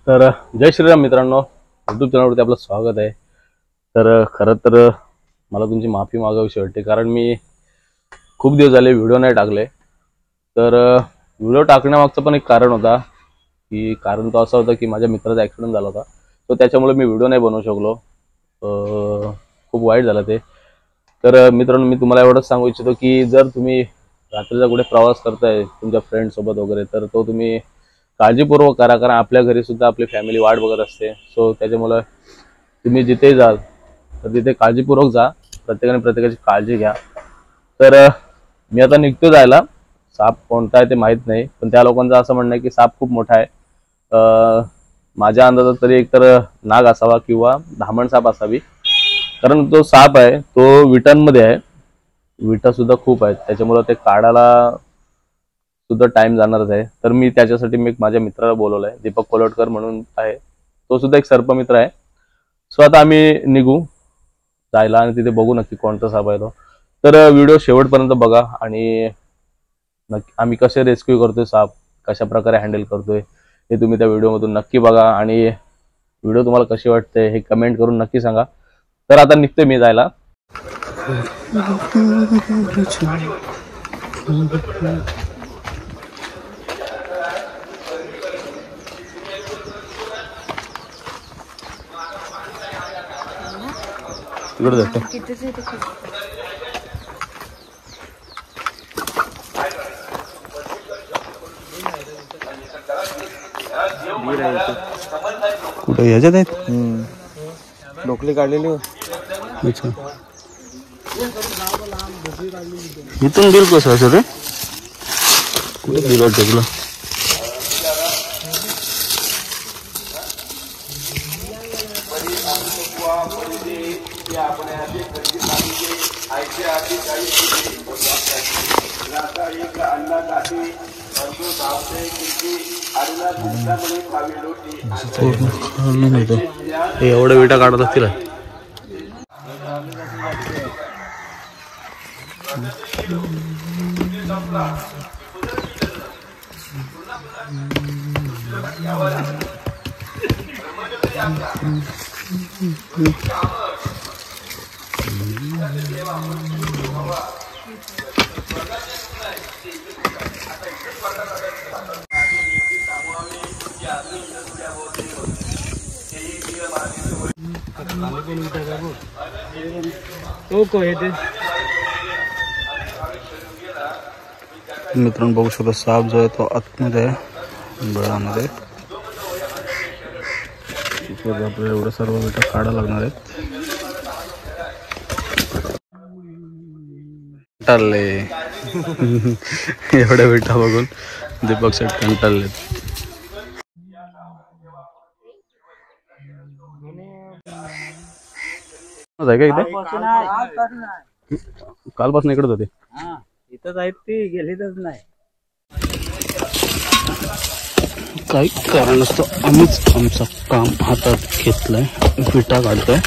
तर जय श्रीराम मित्रांनो, यूट्यूब चॅनलवरती आपलं स्वागत आहे। तर खरं तर मला तुमची माफी मागावीशी वाटते, कारण मी खूप दिवस झाले व्हिडिओ नाही टाकले। तर व्हिडिओ टाकण्यामागचं पण एक कारण होता, की कारण तो असा होता की माझ्या मित्राचा ॲक्सिडेंट झाला होता, तो त्याच्यामुळे मी व्हिडिओ नाही बनवू शकलो। खूप वाईट झालं ते। तर मित्रांनो, मी तुम्हाला एवढंच सांगू इच्छितो की जर तुम्ही रात्रीचा कुठे प्रवास करताय तुमच्या फ्रेंड सोबत वगैरे, तर तो तुम्ही काळजीपूर्वक करा, कारण आपल्या घरी सुद्धा आपली फॅमिली वाट बघत असते। सो त्याच्यामुळे तुम्ही जिथे जाल तर तिथे काळजीपूर्वक जा, प्रत्येकाने प्रत्येकाची काळजी घ्या। तर मी आता निघतो जायला। साप कोणता आहे ते माहित नाही, पण त्या लोकांचं असं म्हणणं आहे की साप खूप मोठा आहे। माझ्या अंदाजात तरी एकतर नाग असावा किंवा धामण साप असावी, कारण तो साप आहे तो विटांमध्ये आहे, विटा सुद्धा खूप आहेत, त्याच्यामुळे ते काढायला सुद्धा टाइम जाणारच आहे। तर मी त्याच्यासाठी मी माझ्या मित्राला बोलवलंय, दीपक कोलटकर म्हणून आहे, तो सुद्धा एक सर्पमित्र आहे। सो आता आम्ही निघू जायला आणि तिथे बघू नक्की कोणता साप आहे तो। तर व्हिडिओ शेवटपर्यंत बघा आणि नक्की आम्ही कसे रेस्क्यू करतोय, साप कशा प्रकारे हँडल करतोय हे तुम्ही त्या व्हिडिओमधून नक्की बघा, आणि व्हिडिओ तुम्हाला कशी वाटते हे कमेंट करून नक्की सांगा। तर आता निघतोय मी जायला। इकडे जातो। कुठे ह्याच्यात आहेत डोकली काढलेली। अच्छा, इथून बिल कसं असं रे, कुठे बिल वाटतं तुला? एवढ्या विटा काढत असतील। मित्रांनो बघू शकतो, साप जो आहे तो आतमध्ये आहे बळामध्ये। आपल्याला एवढं सर्व विटा काढायला लागणार आहेत। कंटाळले एवढ्या विटा बघून दीपक शेट कंटाळले। कालपासून इकडेच होते, इथंच आहेत ती, गेलीच नाही। काही कारण असतं आम्हीच आमचं काम हातात घेतलंय, विटा काढतोय,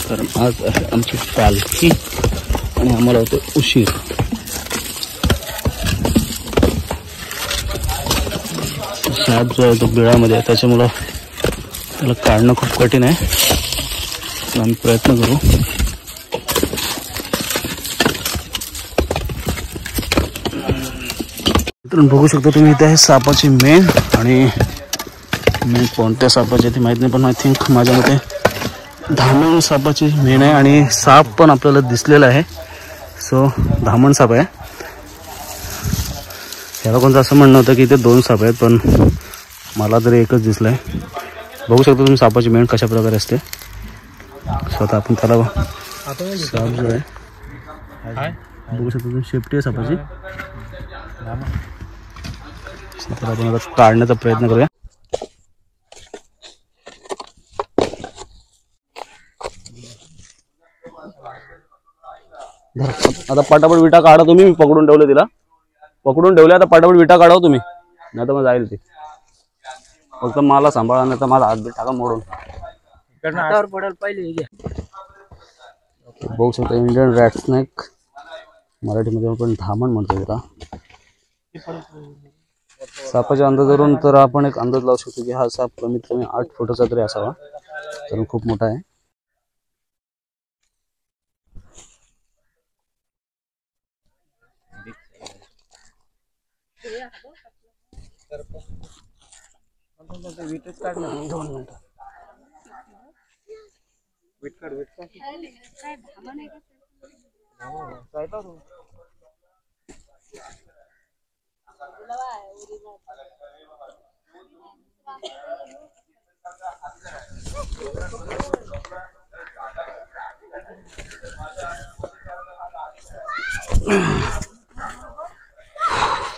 कारण आज आहे आमची पालखी आणि आम्हाला होते उशीर। साप जो आहे तो बिळामध्ये आहे, त्याच्यामुळं त्याला काढणं खूप कठीण आहे, आम्ही प्रयत्न करू। बघू शकता तुम्ही, इथे आहे सापाची मेन, आणि मेन कोणत्या सापाची ती माहित नाही, पण आय थिंक माझ्या मते धामण सापाची मेन आहे, आणि साप पण आपल्याला दिसलेला आहे। सो धामण साप आहे। याला कोणतं असं म्हणणं होतं की इथे 2 साप आहेत, पण मला तरी एकच दिसलाय। बघू शकता तुम्ही सापाची मेन कशा प्रकारे असते। स्वतः आपण त्याला साप जो आहे बघू शकता तुम्ही, शेपटी आहे सापाची। तर आपण आता काढण्याचा प्रयत्न करूया। आता पटापट विटा काढा तुम्ही, मी पकडून ठेवले तिला, पकडून ठेवले, आता पटापट विटा काढाव तुम्ही, नाही तर मग जाईल ती। फक्त मला सांभाळा, नाही तर माझा हात बी टाका मोडून। बघू शकता इंडियन रॅट स्नेक, मराठीमध्ये आपण धामण म्हणतो त्याला। सापाच्या अंदाजावरून तर आपण एक अंदाज लावू शकतो की हा साप कमीत कमी 8 फुटाचा तरी असावा, कारण खूप मोठा आहे. वीटच काढ ना. 2 मिनिटं. वीट काढ.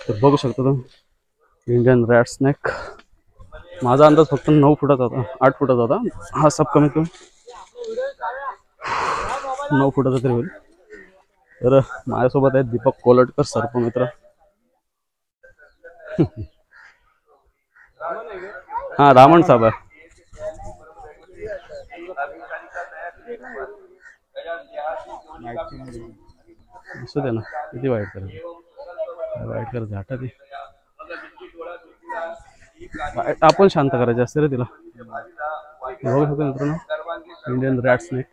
तर बघू शकता तुम्ही इंडियन रॅट स्नेक. माझा अंदाज फक्त 9 फुटाचा होता, 8 फुटाचा होता. हा साप कमीत कमी 9 फुटाचा तरी होईल. तर माझ्यासोबत आहेत दीपक कोलटकर सर्पमित्र. हा रामण साहेब आहे. असू दे ना, किती वाईट कर झाटा ती आपण शांत करायचे असते रे तिला. बघू शकतो मित्रांनो इंडियन रॅट स्नेक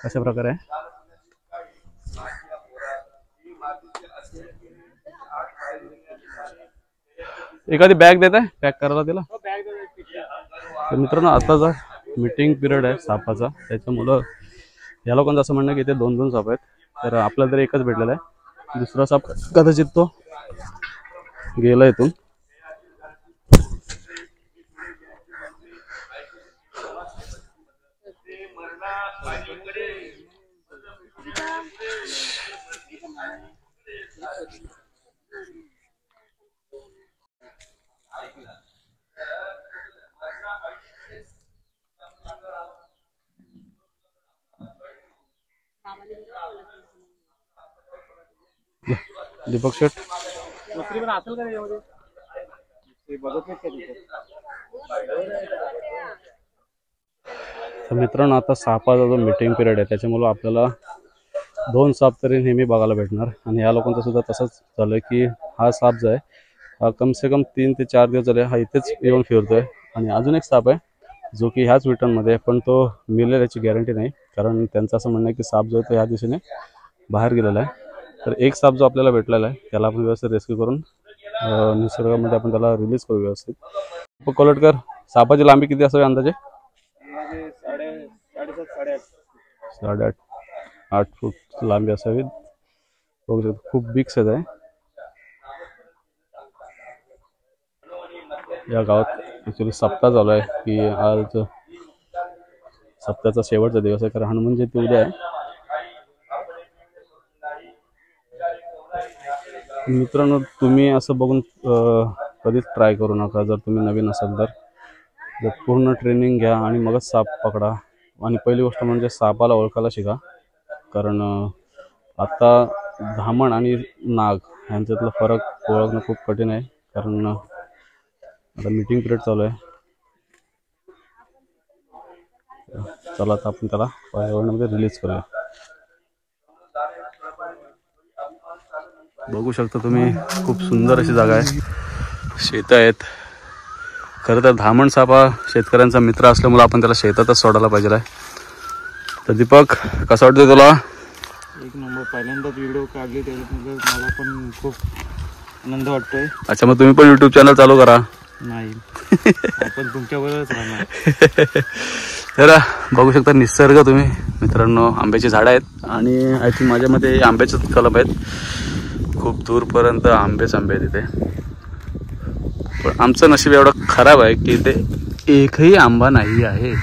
अशा प्रकारे आहे. एखादी बॅग देत आहे पॅक करायला तिला. तर मित्रांनो आताचा मीटिंग पिरियड आहे सापाचा, त्याच्यामुळं या लोकांचं असं म्हणणं की इथे 2-2 साप आहेत. तर आपल्याला तरी एकच भेटलेला आहे, दुसरा साप कदाचित तो गेला इथून. दीपक शेठ दुसरी पण असेल का त्याच्यामध्ये? ते बघत नाहीत का तिथे? तर मित्रांनो आता सापाचा जो मीटिंग पिरियड आहे त्याच्यामुळे आपल्याला 2 साप तरी नेहमी बघायला भेटणार. आणि या लोकांचं सुद्धा तसंच झालं की हा साप जो आहे हा कमसे कम 3 ते 4 दिवस झाले हा इथेच येऊन फिरतोय. आणि अजून एक साप आहे जो की ह्याच विटांमध्ये, पण तो मिळेल याची गॅरंटी नाही, कारण त्यांचं असं म्हणणं आहे की साप जो आहे तो ह्या दिशेने बाहेर गेलेला आहे. तर एक साप जो आपल्याला भेटलेला आहे त्याला आपण व्यवस्थित रेस्क्यू करून निसर्गामध्ये आपण त्याला रिलीज करू व्यवस्थित. कोलटकर, सापाची लांबी किती असावी अंदाजे? 8 फूट लांबी असावी. बघू शकतो खूप बिग साईज आहे. या गावात ॲक्च्युली सप्ताह चालू आहे की आज सप्ताहाचा शेवटचा दिवस आहे, कारण हनुमान जयंती उद्या आहे. मित्रांनो तुम्ही असं बघून कधीच ट्राय करू नका जर तुम्ही नवीन असाल तर पूर्ण ट्रेनिंग घ्या आणि मगच साप पकडा. आणि पहिली गोष्ट म्हणजे सापाला ओळखायला शिका, कारण आता धामण आणि नाग यांच्यातला फरक ओळखणं खूप कठीण आहे, कारण आता मीटिंग पिरियड चालू आहे. चला आता आपण त्याला पर्यावरणामध्ये रिलीज करूया. बघू शकता तुम्ही खूप सुंदर अशी जागा आहे, शेतं आहेत. खरं तर धामण साप हा शेतकऱ्यांचा मित्र असल्यामुळे आपण त्याला शेतातच सोडायला पाहिजे आहे. तर दीपक कसं वाटतंय तुला? एक नंबर. पहिल्यांदाच व्हिडिओ काढली त्याच्यामुळे मला पण खूप आनंद वाटतोय. अच्छा, मग तुम्ही पण यूट्यूब चॅनल चालू करा. नाही आपण तुमच्याबरोबरच राहणार. तर बघू शकता निसर्ग तुम्ही मित्रांनो. आंब्याची झाडं आहेत आणि आय थिंक माझ्या मते आंब्याचेच कलम आहेत. खूप दूरपर्यंत आंबेच आंबे आहेत इथे. पण आमचं नशीब एवढं खराब आहे की इथे एकही आंबा नाही आहे.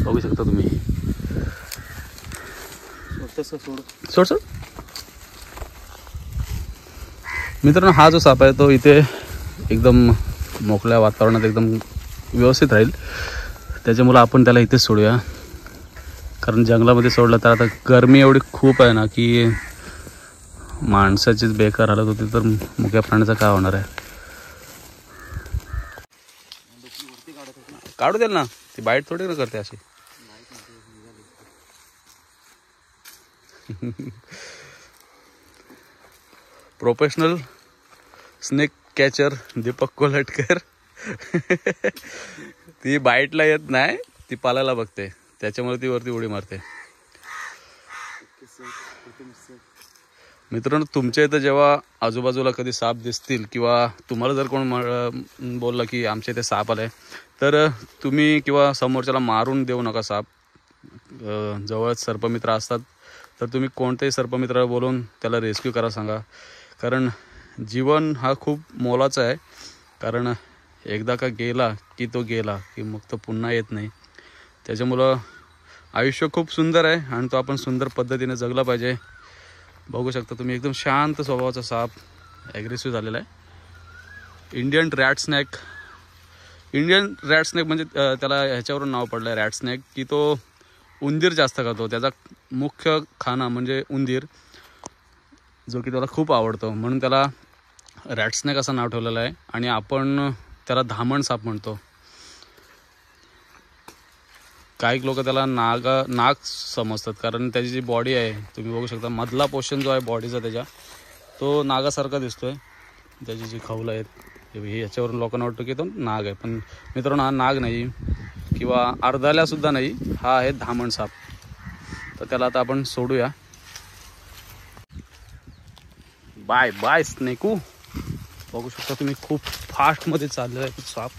बघू शकता तुम्ही. सोड सोड मित्रांनो, हा जो साप आहे तो इथे एकदम मोकळ्या वातावरणात एकदम व्यवस्थित राहील, त्याच्यामुळे आपण त्याला इथेच सोडूया. कारण जंगलामध्ये सोडलं तर आता गरमी एवढी खूप आहे ना की माणसाचीच बेकार हालत होती, तर मुक्या प्राण्याचं काय होणार आहे. काढू देल ना, ती बाईट थोडी ना करते अशी. Professional snake catcher Deepak Kolatkar. ती बाईटला येत नाही, ती पालायला बघते, त्याच्यामुळे ती वरती उडी मारते. मित्रांनो, तुमच्या इथं जेव्हा आजूबाजूला कधी साप दिसतील किंवा तुम्हाला जर कोण बोललं की आमच्या इथे साप आलाय, तर तुम्ही किंवा समोरच्याला मारून देऊ नका साप. जवळच सर्पमित्र असतात, तर तुम्ही कोणत्याही सर्पमित्राला बोलून त्याला रेस्क्यू करा सांगा. कारण जीवन हा खूप मोलाचा आहे. कारण एकदा का गेला की तो गेला की मग तो पुन्हा येत नाही. त्याच्यामुळं आयुष्य खूप सुंदर आहे आणि तो आपण सुंदर पद्धतीने जगला पाहिजे. बघू शकता तुम्ही, एकदम शांत स्वभावाचा साप, ॲग्रेसिव्ह झालेला आहे. इंडियन रॅट स्नॅक म्हणजे त्याला ह्याच्यावरून नाव पडलं आहे रॅट स्नॅक, की तो उंदीर जास्त खातो. त्याचा मुख्य खाना म्हणजे उंदीर, जो की त्याला खूप आवडतो, म्हणून त्याला रॅट स्नॅक असं नाव ठेवलेलं आहे. आणि आपण त्याला धामण साप म्हणतो. काही लोक त्याला नाग समजतात, कारण त्याची जी बॉडी आहे तुम्ही बघू शकता, मधला पोर्शन जो आहे बॉडीचा त्याच्या, तो नागासारखा दिसतोय. त्याची जी खवलं आहेत हे याच्यावरून लोकांना वाटतं की तो नाग आहे, पण मित्रांनो हा नाग नाही किंवा अर्धाल्यासुद्धा नाही, हा आहे धामण साप. तर त्याला आता आपण सोडूया. Bye bye स्नेकू. बघू शकता तुम्ही, खूप फास्टमध्ये चाललेला आहे साप.